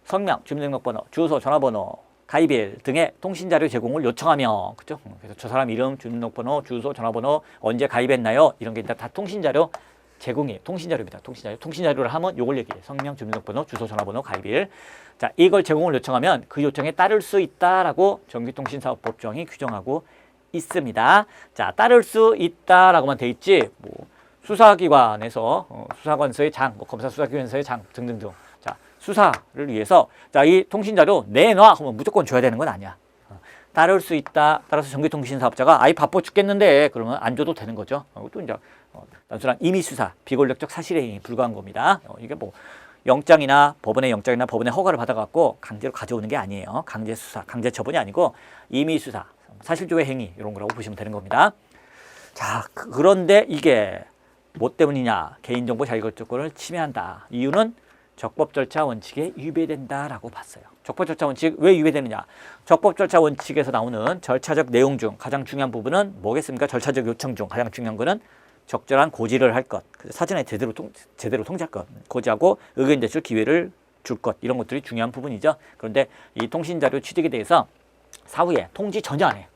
성명, 주민등록번호, 주소, 전화번호, 가입일 등의 통신자료 제공을 요청하며, 그죠? 그래서 저 사람 이름, 주민등록번호, 주소, 전화번호, 언제 가입했나요? 이런 게 다 통신자료 제공이에요. 통신자료입니다. 통신자료를 하면 요걸 얘기해요. 성명, 주민등록번호, 주소, 전화번호, 가입일. 자, 이걸 제공을 요청하면 그 요청에 따를 수 있다라고 전기통신사업법 조항이 규정하고 있습니다. 자, 따를 수 있다라고만 돼 있지, 뭐 수사기관에서 수사관서의 장, 뭐 검사 수사기관서의 장 등등등. 자, 수사를 위해서 자, 이 통신자료 내놔 하면 무조건 줘야 되는 건 아니야. 따를 수 있다. 따라서 전기통신사업자가 아이 바빠 죽겠는데 그러면 안 줘도 되는 거죠. 또 이제 단순한 임의수사, 비권력적 사실행위에 불과한 겁니다. 이게 뭐 영장이나 법원의 영장이나 법원의 허가를 받아갖고 강제로 가져오는 게 아니에요. 강제수사, 강제처분이 아니고 임의수사, 사실조회 행위 이런 거라고 보시면 되는 겁니다. 자, 그런데 이게 뭐 때문이냐? 개인정보 자기결정권을 침해한다. 이유는 적법 절차 원칙에 위배된다라고 봤어요. 적법 절차 원칙 왜 위배되느냐? 적법 절차 원칙에서 나오는 절차적 내용 중 가장 중요한 부분은 뭐겠습니까? 절차적 요청 중 가장 중요한 거는 적절한 고지를 할 것, 사전에 제대로 통지할 것, 고지하고 의견 제출 기회를 줄 것, 이런 것들이 중요한 부분이죠. 그런데 이 통신자료 취득에 대해서 사후에 통지 전혀 안 해.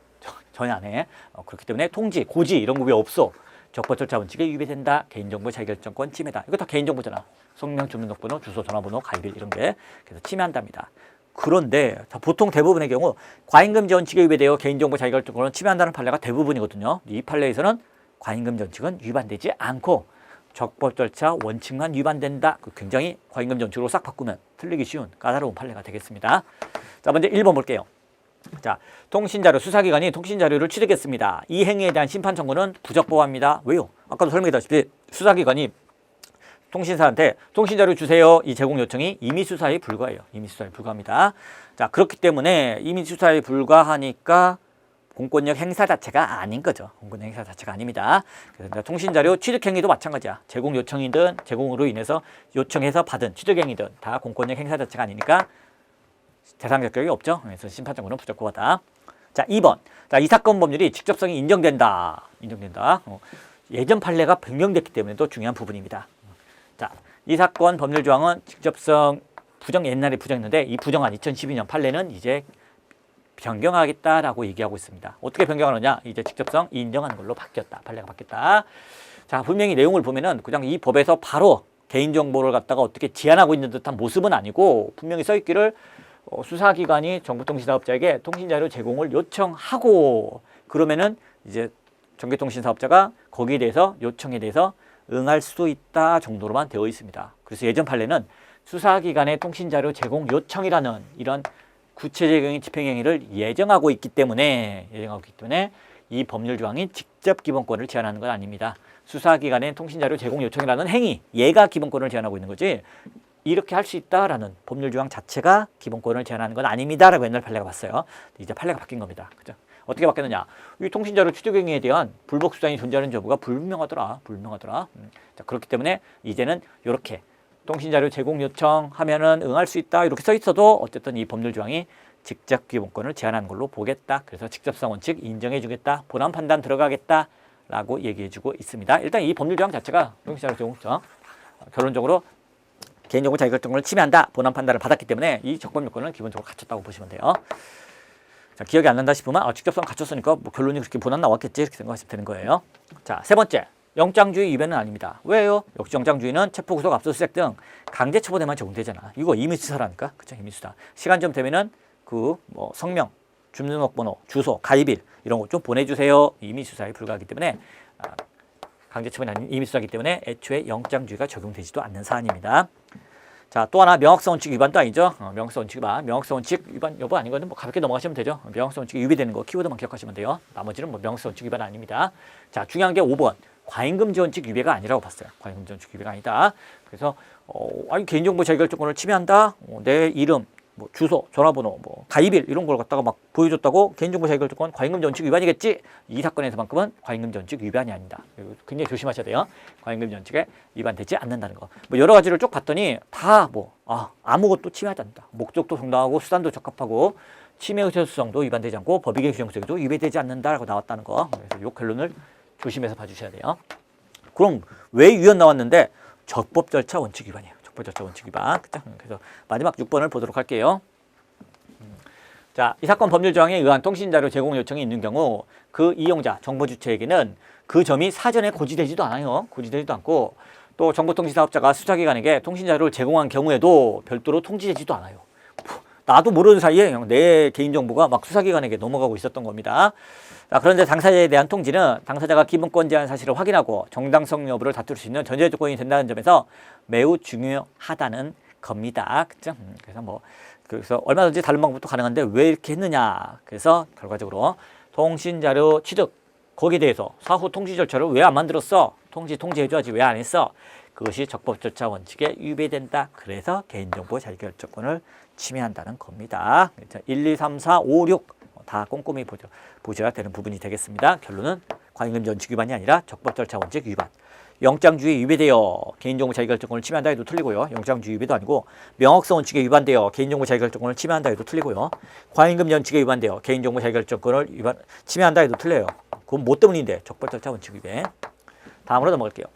전혀 안 해. 그렇기 때문에 통지, 고지 이런 거 왜 없어? 적법 절차 원칙에 위배된다. 개인정보 자기결정권 침해다. 이거 다 개인정보잖아. 성명, 주민등록번호, 주소, 전화번호, 가입일 이런 게 그래서 침해한답니다. 그런데 보통 대부분의 경우 과잉금지 원칙에 위배되어 개인정보 자기결정권을 침해한다는 판례가 대부분이거든요. 이 판례에서는 과잉금지 원칙은 위반되지 않고 적법 절차 원칙만 위반된다. 굉장히 과잉금지 원칙으로 싹 바꾸면 틀리기 쉬운 까다로운 판례가 되겠습니다. 자, 먼저 1번 볼게요. 자, 통신자료, 수사기관이 통신자료를 취득했습니다. 이 행위에 대한 심판 청구는 부적법합니다. 왜요? 아까도 설명했다시피 수사기관이 통신사한테 통신자료 주세요. 이 제공 요청이 임의수사에 불과해요. 임의수사에 불과합니다. 자, 그렇기 때문에 임의수사에 불과하니까 공권력 행사 자체가 아닌 거죠. 공권력 행사 자체가 아닙니다. 그래서 통신자료 취득 행위도 마찬가지야. 제공 요청이든 제공으로 인해서 요청해서 받은 취득 행위든 다 공권력 행사 자체가 아니니까 대상 자격이 없죠. 그래서 심판 청구는 부적법하다. 자, 2번. 자, 이 사건 법률이 직접성이 인정된다. 예전 판례가 변경됐기 때문에 또 중요한 부분입니다. 자, 이 사건 법률 조항은 직접성 부정 옛날에 부정했는데 이 부정한 2012년 판례는 이제 변경하겠다라고 얘기하고 있습니다. 어떻게 변경하느냐? 이제 직접성 인정하는 걸로 바뀌었다. 판례가 바뀌었다. 자, 분명히 내용을 보면은 그냥 이 법에서 바로 개인정보를 갖다가 어떻게 제한하고 있는 듯한 모습은 아니고 분명히 써 있기를 수사기관이 정보통신사업자에게 통신자료 제공을 요청하고 그러면은 이제 전기통신사업자가 거기에 대해서 요청에 대해서 응할 수 있다 정도로만 되어 있습니다. 그래서 예전 판례는 수사기관의 통신자료 제공 요청이라는 이런 구체적인 집행행위를 예정하고 있기 때문에 이 법률 조항이 직접 기본권을 제한하는 건 아닙니다. 수사기관의 통신자료 제공 요청이라는 행위, 얘가 기본권을 제한하고 있는 거지 이렇게 할 수 있다라는 법률 조항 자체가 기본권을 제한하는 건 아닙니다라고 옛날 판례가 봤어요. 이제 판례가 바뀐 겁니다. 그죠? 어떻게 바뀌었느냐? 이 통신자료 취득 행위에 대한 불복 수단이 존재하는 여부가 불명하더라. 자, 그렇기 때문에 이제는 이렇게 통신자료 제공 요청하면은 응할 수 있다 이렇게 써 있어도 어쨌든 이 법률 조항이 직접 기본권을 제한하는 걸로 보겠다. 그래서 직접성 원칙 인정해주겠다. 본안 판단 들어가겠다라고 얘기해주고 있습니다. 일단 이 법률 조항 자체가 통신자료 제공 요청 결론적으로 개인정보 자기결정권을 침해한다. 본안 판단을 받았기 때문에 이 적법 요건을 기본적으로 갖췄다고 보시면 돼요. 자, 기억이 안 난다 싶으면 직접성 갖췄으니까 뭐 결론이 그렇게 본안 나왔겠지 이렇게 생각하시면 되는 거예요. 자, 세 번째. 영장주의 위배는 아닙니다. 왜요? 역시 영장주의는 체포구속 압수수색 등 강제 처분에만 적용되잖아. 이거 임의수사라니까. 그쵸? 임의수사. 시간 좀 되면은 그 뭐 성명, 주민등록번호, 주소, 가입일 이런 거 좀 보내주세요. 임의수사에 불과하기 때문에 강제 처분이 아닌 임의수사이기 때문에 애초에 영장주의가 적용되지도 않는 사안입니다. 자, 또 하나 명확성 원칙 위반도 아니죠. 명확성 원칙 위반, 명확성 원칙 위반 여부 아닌 거는 뭐 가볍게 넘어가시면 되죠. 명확성 원칙이 위배되는 거 키워드만 기억하시면 돼요. 나머지는 뭐 명확성 원칙 위반 아닙니다. 자, 중요한 게 5번. 과잉금지 원칙 위배가 아니라고 봤어요. 과잉금지 원칙 위배가 아니다. 그래서 아니 개인정보 자기결정권을 침해한다. 내 이름, 뭐 주소, 전화번호, 뭐 가입일 이런 걸 갖다가 막 보여줬다고 개인정보 자기결정권 과잉금지 원칙 위반이겠지. 이 사건에서만큼은 과잉금지 원칙 위반이 아니다. 굉장히 조심하셔야 돼요. 과잉금지 원칙에 위반되지 않는다는 거. 뭐 여러 가지를 쭉 봤더니 다 뭐 아무것도 침해하지 않는다. 목적도 정당하고 수단도 적합하고 침해 의사 수성도 위반되지 않고 법익의 규정성에도 위배되지 않는다라고 나왔다는 거. 그래서 이 결론을 조심해서 봐주셔야 돼요. 그럼 왜 위헌 나왔는데 적법 절차 원칙 위반이에요. 적법 절차 원칙 위반. 그죠? 그래서 마지막 6번을 보도록 할게요. 자, 이 사건 법률 조항에 의한 통신자료 제공 요청이 있는 경우 그 이용자, 정보 주체에게는 그 점이 사전에 고지되지도 않아요. 고지되지도 않고 또 정보통신사업자가 수사기관에게 통신자료를 제공한 경우에도 별도로 통지되지도 않아요. 나도 모르는 사이에 내 개인정보가 막 수사기관에게 넘어가고 있었던 겁니다. 자, 그런데 당사자에 대한 통지는 당사자가 기본권 제한 사실을 확인하고 정당성 여부를 다툴 수 있는 전제 조건이 된다는 점에서 매우 중요하다는 겁니다. 그죠? 그래서 얼마든지 다른 방법도 가능한데 왜 이렇게 했느냐. 그래서 결과적으로 통신자료 취득 거기에 대해서 사후 통지 절차를 왜 안 만들었어? 통지해줘야지 왜 안 했어? 그것이 적법 절차 원칙에 위배된다. 그래서 개인정보 자기결정권을 침해한다는 겁니다. 1, 2, 3, 4, 5, 6 다 꼼꼼히 보셔야 되는 부분이 되겠습니다. 결론은 과잉금지 원칙 위반이 아니라 적법 절차 원칙 위반. 영장주의 위배되어 개인정보 자기결정권을 침해한다 해도 틀리고요. 영장주의 위배도 아니고 명확성 원칙에 위반되어 개인정보 자기결정권을 침해한다 해도 틀리고요. 과잉금지 원칙에 위반되어 개인정보 자기결정권을 침해한다 해도 틀려요. 그건 뭐 때문인데 적법 절차 원칙 위배. 다음으로 넘어갈게요.